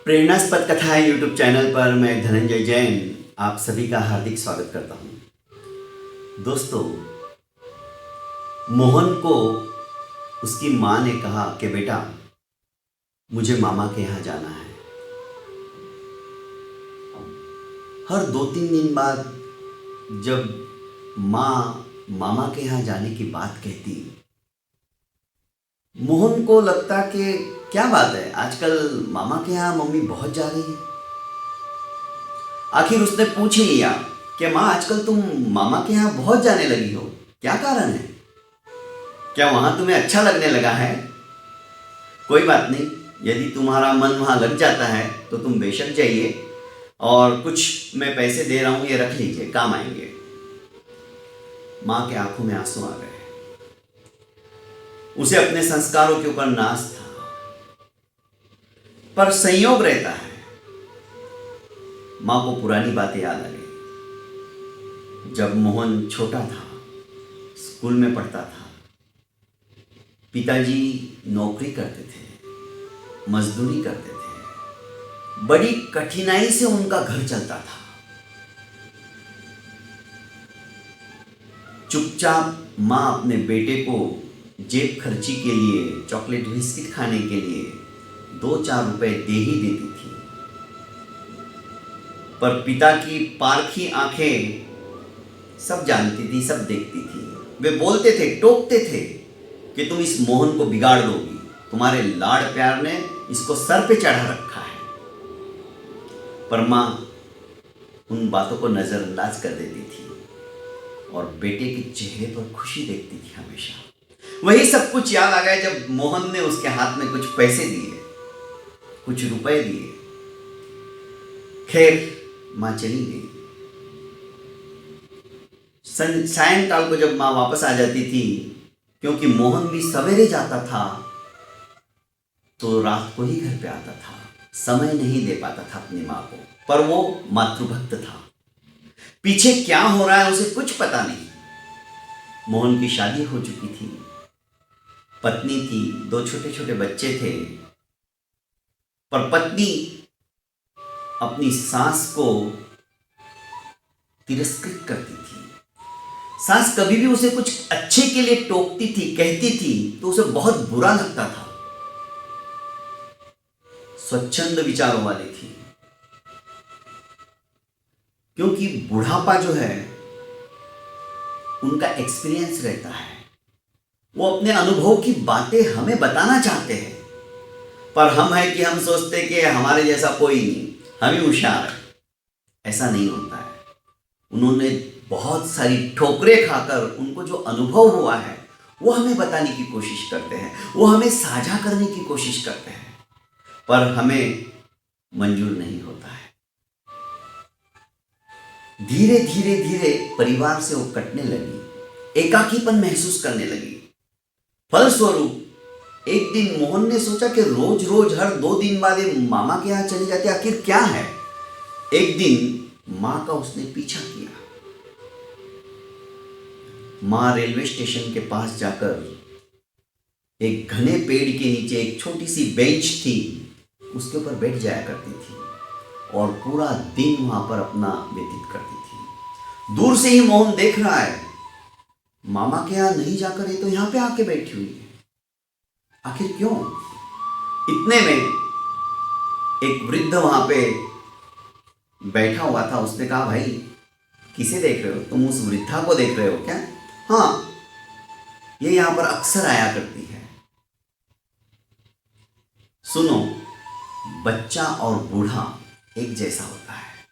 प्रेरणास्पद कथाएं YouTube channel पर मैं धनंजय जैन आप सभी का हार्दिक स्वागत करता हूं। दोस्तों, मोहन को उसकी माँ ने कहा कि बेटा मुझे मामा के यहाँ जाना है। हर 2-3 दिन बाद जब माँ मामा के यहाँ जाने की बात कहती, मोहन को लगता कि क्या बात है, आजकल मामा के यहाँ मम्मी बहुत जा रही है। आखिर उसने पूछ ही लिया कि माँ आजकल तुम मामा के यहाँ बहुत जाने लगी हो, क्या कारण है? क्या वहां तुम्हें अच्छा लगने लगा है? कोई बात नहीं, यदि तुम्हारा मन वहां लग जाता है तो तुम बेशक जाइए, और कुछ मैं पैसे दे रहा हूं, ये रख लीजिए, काम आएंगे। माँ के आंखों में आंसू आ गए। उसे अपने संस्कारों के ऊपर नाज था, पर संयोग रहता है, मां को पुरानी बातें याद आ गई। जब मोहन छोटा था, स्कूल में पढ़ता था, पिताजी नौकरी करते थे, मजदूरी करते थे, बड़ी कठिनाई से उनका घर चलता था। चुपचाप मां अपने बेटे को जेब खर्ची के लिए, चॉकलेट बिस्किट खाने के लिए 2-4 रुपए दे ही देती थी, पर पिता की पारखी आंखें सब जानती थी, सब देखती थी। वे बोलते थे, टोकते थे कि तुम इस मोहन को बिगाड़ दोगी, तुम्हारे लाड़ प्यार ने इसको सर पे चढ़ा रखा है। पर मां उन बातों को नजरअंदाज कर देती थी और बेटे के चेहरे पर खुशी देखती थी हमेशा। वही सब कुछ याद आ गया जब मोहन ने उसके हाथ में कुछ पैसे दिए, कुछ रुपए दिए। खैर, मां चली गई। सायंकाल को जब मां वापस आ जाती थी, क्योंकि मोहन भी सवेरे जाता था, तो रात को ही घर पे आता था, समय नहीं दे पाता था अपनी मां को, पर वो मातृभक्त था। पीछे क्या हो रहा है उसे कुछ पता नहीं। मोहन की शादी हो चुकी थी, पत्नी थी, 2 छोटे छोटे बच्चे थे, पर पत्नी अपनी सास को तिरस्कृत करती थी। सास कभी भी उसे कुछ अच्छे के लिए टोकती थी, कहती थी, तो उसे बहुत बुरा लगता था। स्वच्छंद विचारों वाली थी, क्योंकि बुढ़ापा जो है उनका एक्सपीरियंस रहता है, वो अपने अनुभव की बातें हमें बताना चाहते हैं, पर हम है कि हम सोचते कि हमारे जैसा कोई नहीं, हम ही होशियार है। ऐसा नहीं होता है। उन्होंने बहुत सारी ठोकरें खाकर उनको जो अनुभव हुआ है वो हमें बताने की कोशिश करते हैं, वो हमें साझा करने की कोशिश करते हैं, पर हमें मंजूर नहीं होता है। धीरे धीरे धीरे परिवार से वो कटने लगी, एकाकीपन महसूस करने लगी। फलस्वरूप एक दिन मोहन ने सोचा कि रोज रोज हर 2 दिन बाद ये मामा के यहाँ चले जाते, आखिर क्या है। एक दिन मां का उसने पीछा किया। मां रेलवे स्टेशन के पास जाकर एक घने पेड़ के नीचे एक छोटी सी बेंच थी, उसके ऊपर बैठ जाया करती थी और पूरा दिन वहां पर अपना व्यतीत करती थी। दूर से ही मोहन देख रहा है, मामा के यहां नहीं जाकर ये तो यहां पे आके बैठी हुई है, आखिर क्यों? इतने में एक वृद्ध वहां पे बैठा हुआ था। उसने कहा, भाई किसे देख रहे हो? तुम उस वृद्धा को देख रहे हो क्या? हाँ, ये यहां पर अक्सर आया करती है। सुनो, बच्चा और बूढ़ा एक जैसा होता है।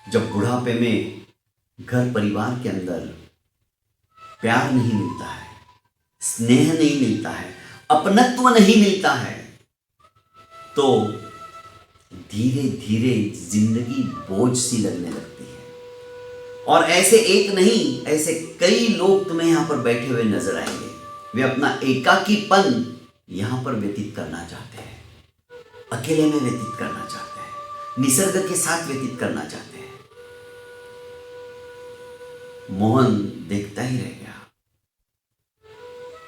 जब बुढ़ापे में घर परिवार के अंदर प्यार नहीं मिलता है, स्नेह नहीं मिलता है, अपनत्व नहीं मिलता है, तो धीरे धीरे जिंदगी बोझ सी लगने लगती है। और ऐसे एक नहीं, ऐसे कई लोग तुम्हें यहां पर बैठे हुए नजर आएंगे। वे अपना एकाकीपन यहां पर व्यतीत करना चाहते हैं, अकेले में व्यतीत करना चाहते हैं, निसर्ग के साथ व्यतीत करना चाहते हैं। मोहन देखता ही रह गया।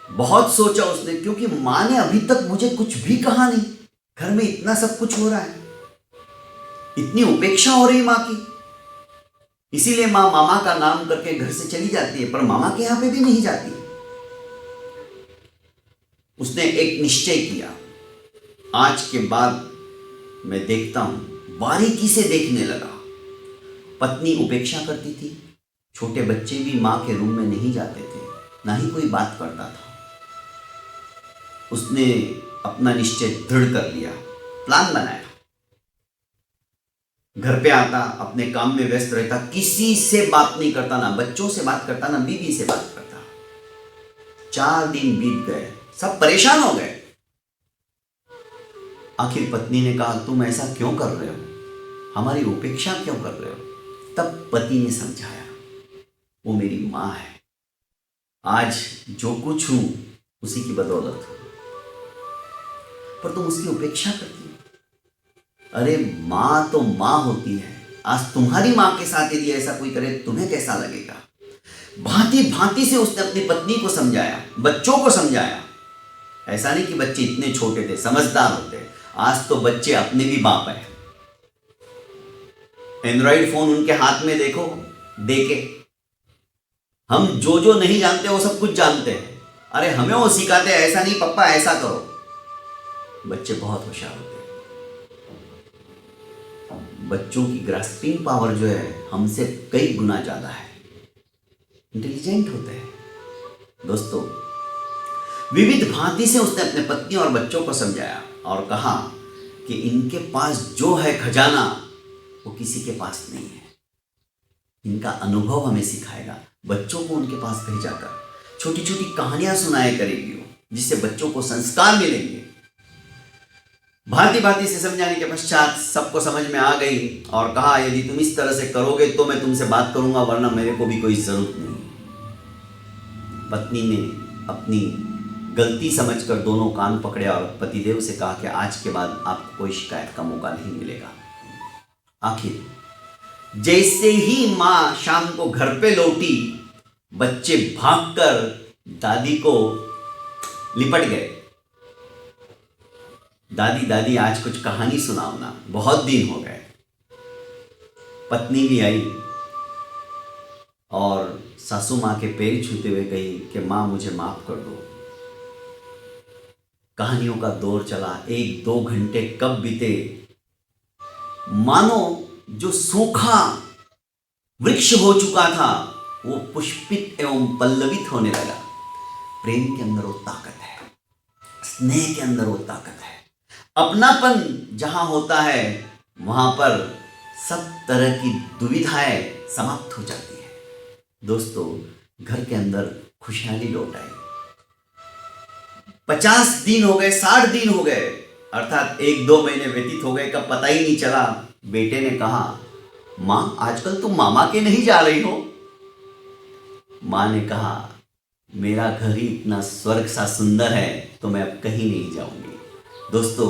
बहुत सोचा उसने, क्योंकि मां ने अभी तक मुझे कुछ भी कहा नहीं, घर में इतना सब कुछ हो रहा है, इतनी उपेक्षा हो रही मां की, इसीलिए मां मामा का नाम करके घर से चली जाती है, पर मामा के यहां पे भी नहीं जाती। उसने एक निश्चय किया, आज के बाद मैं देखता हूं, बारीकी से देखने लगा। पत्नी उपेक्षा करती थी, छोटे बच्चे भी मां के रूम में नहीं जाते थे, ना ही कोई बात करता था। उसने अपना निश्चय दृढ़ कर लिया, प्लान बनाया। घर पे आता, अपने काम में व्यस्त रहता, किसी से बात नहीं करता, ना बच्चों से बात करता, ना बीवी से बात करता। 4 दिन बीत गए, सब परेशान हो गए। आखिर पत्नी ने कहा, तुम ऐसा क्यों कर रहे हो, हमारी उपेक्षा क्यों कर रहे हो? तब पति ने समझाया, वो मेरी मां है, आज जो कुछ हूं उसी की बदौलत हूं, पर तुम उसकी उपेक्षा करती हो। अरे मां तो मां होती है, आज तुम्हारी मां के साथ यदि ऐसा कोई करे तुम्हें कैसा लगेगा? भांति भांति से उसने अपनी पत्नी को समझाया, बच्चों को समझाया। ऐसा नहीं कि बच्चे इतने छोटे थे, समझदार होते, आज तो बच्चे अपने भी बाप है। एंड्रॉइड फोन उनके हाथ में देखो, देके हम जो जो नहीं जानते वो सब कुछ जानते हैं। अरे हमें वो सिखाते हैं, ऐसा नहीं पप्पा ऐसा करो। बच्चे बहुत होशियार होते हैं, बच्चों की ग्रास्पिंग पावर जो है हमसे कई गुना ज्यादा है, इंटेलिजेंट होते हैं। दोस्तों, विविध भांति से उसने अपने पत्नी और बच्चों को समझाया और कहा कि इनके पास जो है खजाना वो किसी के पास नहीं है, इनका अनुभव हमें सिखाएगा। बच्चों को उनके पास भेजा कर छोटी छोटी कहानियां सुनाया करेगी वो, जिससे बच्चों को संस्कार मिलेंगे। भांति भांति से समझाने के पश्चात सबको समझ में आ गई और कहा, यदि तुम इस तरह से करोगे तो मैं तुमसे बात करूंगा, वरना मेरे को भी कोई जरूरत नहीं। पत्नी ने अपनी गलती समझकर दोनों कान पकड़े और पतिदेव से कहा कि आज के बाद आपको कोई शिकायत का मौका नहीं मिलेगा। आखिर जैसे ही मां शाम को घर पे लौटी, बच्चे भागकर दादी को लिपट गए। दादी दादी आज कुछ कहानी सुनाओ ना, बहुत दिन हो गए। पत्नी भी आई और सासू मां के पैर छूते हुए कही कि मां मुझे माफ कर दो। कहानियों का दौर चला, 1-2 घंटे कब बीते, मानो जो सूखा वृक्ष हो चुका था वो पुष्पित एवं पल्लवित होने लगा। प्रेम के अंदर वो ताकत है, स्नेह के अंदर वो ताकत है। अपनापन जहां होता है वहां पर सब तरह की दुविधाएं समाप्त हो जाती है। दोस्तों, घर के अंदर खुशहाली लौट आई। 50 दिन हो गए, 60 दिन हो गए, अर्थात 1-2 महीने व्यतीत हो गए, कब पता ही नहीं चला। बेटे ने कहा, मां आजकल तुम मामा के नहीं जा रही हो? मां ने कहा, मेरा घर ही इतना स्वर्ग सा सुंदर है तो मैं अब कहीं नहीं जाऊंगी। दोस्तों,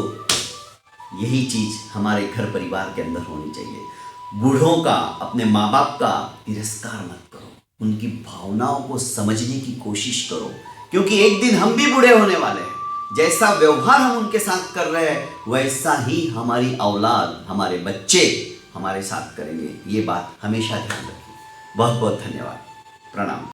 यही चीज हमारे घर परिवार के अंदर होनी चाहिए। बूढ़ों का, अपने माँ बाप का तिरस्कार मत करो, उनकी भावनाओं को समझने की कोशिश करो, क्योंकि एक दिन हम भी बूढ़े होने वाले हैं। जैसा व्यवहार हम उनके साथ कर रहे हैं वैसा ही हमारी औलाद, हमारे बच्चे हमारे साथ करेंगे। ये बात हमेशा ध्यान रखिए। बहुत बहुत धन्यवाद। प्रणाम।